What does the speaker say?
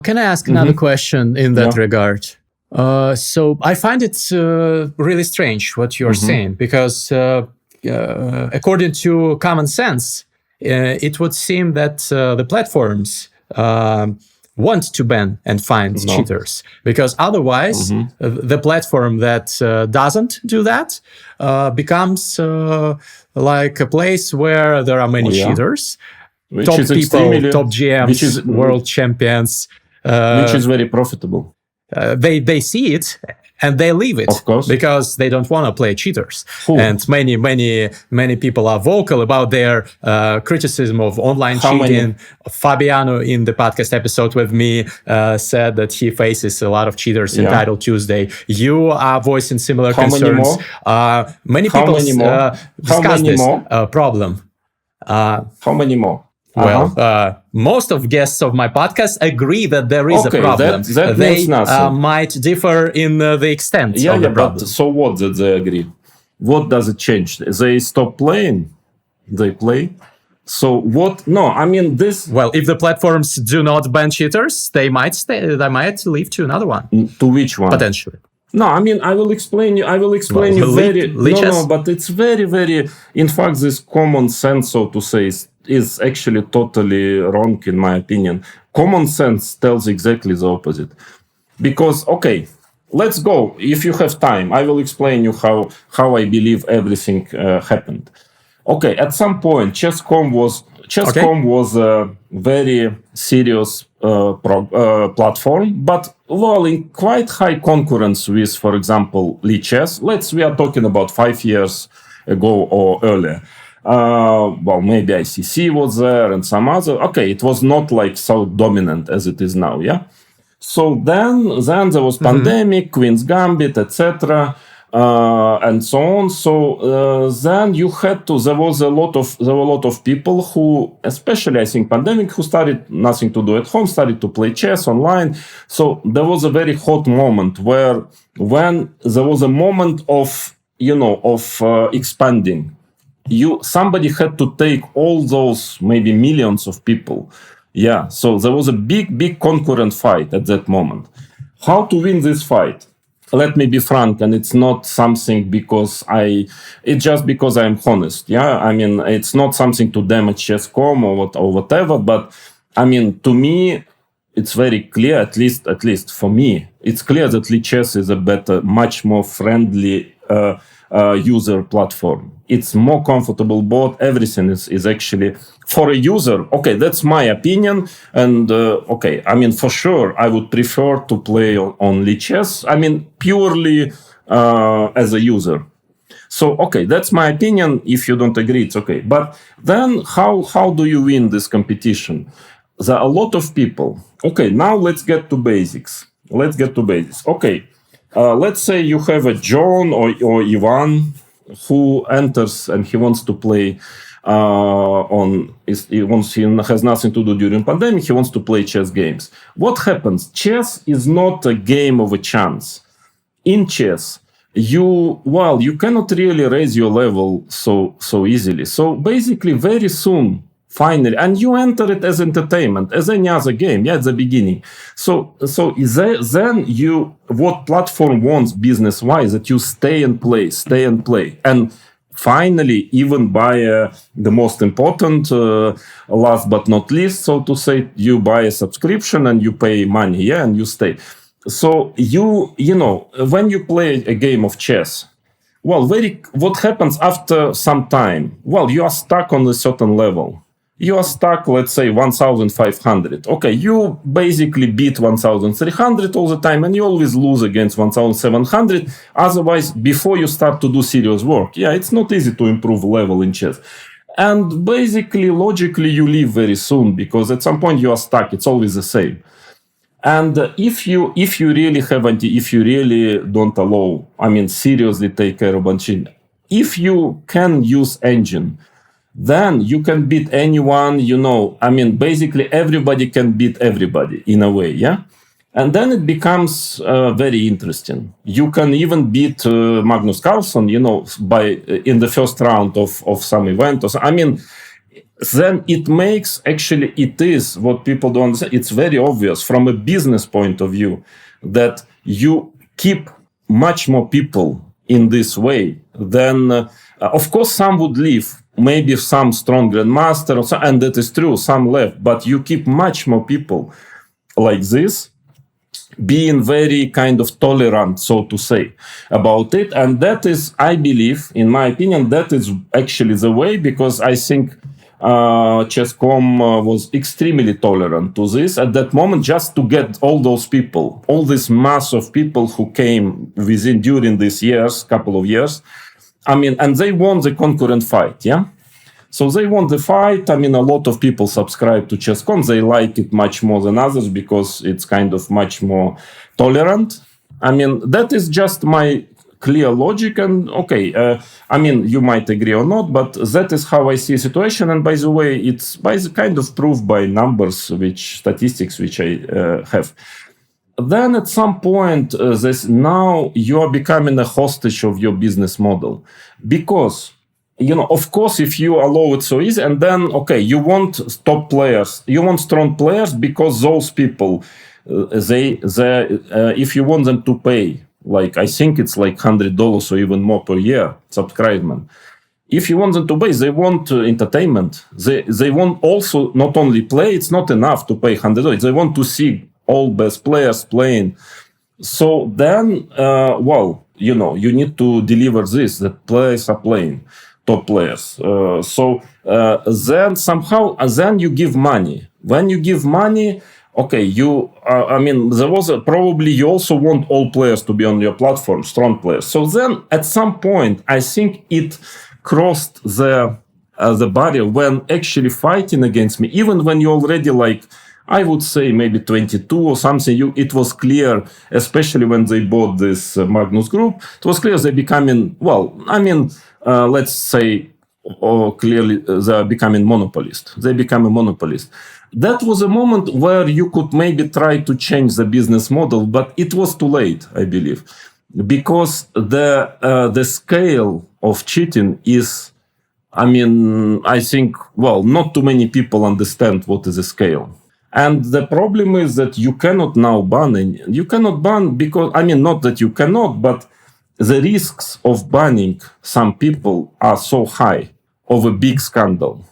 Can I ask another question in that regard? So I find it really strange what you're saying, because according to common sense, it would seem that the platforms want to ban and find cheaters, because otherwise the platform that doesn't do that becomes like a place where there are many cheaters, top people, top GMs, world champions, which is very profitable. They see it and they leave it, of course, because they don't want to play cheaters. And many people are vocal about their criticism of online cheating. Fabiano, in the podcast episode with me, said that he faces a lot of cheaters in Title Tuesday. You are voicing similar concerns. Many people discuss this problem. How many more? Well, most of guests of my podcast agree that there is a problem. That they means nothing. Might differ in the extent of the problem. But so what that they agree? What does it change? They stop playing? They play? So what? No, I mean this. Well, if the platforms do not ban cheaters, they might stay. They might leave to another one. To which one? Potentially. No, I mean, I will explain you. But it's very, very. In fact, this common sense, so to say, is actually totally wrong, in my opinion. Common sense tells exactly the opposite. Because, okay, let's go. If you have time, I will explain you how I believe everything happened. Okay, at some point, Chess.com was a very serious platform, but in quite high concurrence with, for example, Lichess. We are talking about 5 years ago or earlier. Maybe ICC was there and some other. Okay, it was not like so dominant as it is now, yeah? So then there was pandemic, Queen's Gambit, etc., and so on. So then you had to. There were a lot of people who, especially I think pandemic, who started nothing to do at home, started to play chess online. So there was a very hot moment when there was a moment of expanding. Somebody had to take all those maybe millions of people. Yeah, so there was a big concurrent fight at that moment. How to win this fight? Let me be frank, and it's not something it's just because I'm honest. Yeah, I mean, it's not something to damage Chess.com or whatever, but I mean, to me, it's very clear, at least for me, it's clear that Lichess is a better, much more friendly user platform. It's more comfortable board. Everything is actually for a user. Okay, that's my opinion. And I mean, for sure, I would prefer to play on Lichess. I mean, purely as a user. So, okay, that's my opinion. If you don't agree, it's okay. But then how do you win this competition? There are a lot of people. Okay, now let's get to basics. Okay, let's say you have a John or Ivan who enters and he wants to play he has nothing to do during pandemic. He wants to play chess games. What happens? Chess is not a game of a chance. In chess, you cannot really raise your level so easily. So basically, very soon, finally, and you enter it as entertainment, as any other game, at the beginning. So then what platform wants business-wise, that you stay and play. And finally, even buy the most important, last but not least, so to say, you buy a subscription and you pay money, and you stay. So when you play a game of chess, what happens after some time? You are stuck on a certain level. You are stuck, let's say, 1,500. Okay, you basically beat 1,300 all the time, and you always lose against 1,700. Otherwise, before you start to do serious work, it's not easy to improve level in chess. And basically, logically, you leave very soon, because at some point you are stuck. It's always the same. And if you really don't allow, I mean, seriously take care of engine, if you can use engine, then you can beat anyone, I mean, basically everybody can beat everybody in a way, yeah? And then it becomes very interesting. You can even beat Magnus Carlsen, in the first round of some event. I mean, then it makes, actually, it is what people don't understand. It's very obvious from a business point of view that you keep much more people in this way than, of course, some would leave, maybe some strong grandmaster, or so, and that is true, some left, but you keep much more people like this, being very kind of tolerant, so to say, about it. And that is, I believe, in my opinion, that is actually the way, because I think Chess.com was extremely tolerant to this at that moment, just to get all those people, all this mass of people who came during these years, couple of years. I mean, and they won the concurrent fight, yeah? So they won the fight. I mean, a lot of people subscribe to Chess.com. They like it much more than others because it's kind of much more tolerant. I mean, that is just my clear logic. And okay, I mean, you might agree or not, but that is how I see a situation. And by the way, it's by the kind of proof by numbers, statistics which I have. Then at some point, now you are becoming a hostage of your business model, because, you know, of course, if you allow it so easy, and then, okay, you want top players, you want strong players, because those people, if you want them to pay, like, I think it's like $100 or even more per year subscribement. If you want them to pay, they want entertainment. They want also not only play, it's not enough to pay $100. They want to see all best players playing. So then, well, you know, you need to deliver this, that players are playing, top players. Then somehow, then you give money. When you give money, okay, I mean, there was probably you also want all players to be on your platform, strong players. So then at some point, I think it crossed the barrier when actually fighting against me, even when you already, like, I would say maybe 22 or something, it was clear, especially when they bought this Magnus Group, it was clear they're becoming, well, I mean, let's say, clearly they're becoming monopolist. They become a monopolist. That was a moment where you could maybe try to change the business model, but it was too late, I believe, because the scale of cheating is, I mean, I think, well, not too many people understand what is the scale. And the problem is that you cannot now ban. You cannot ban because, I mean, not that you cannot, but the risks of banning some people are so high of a big scandal.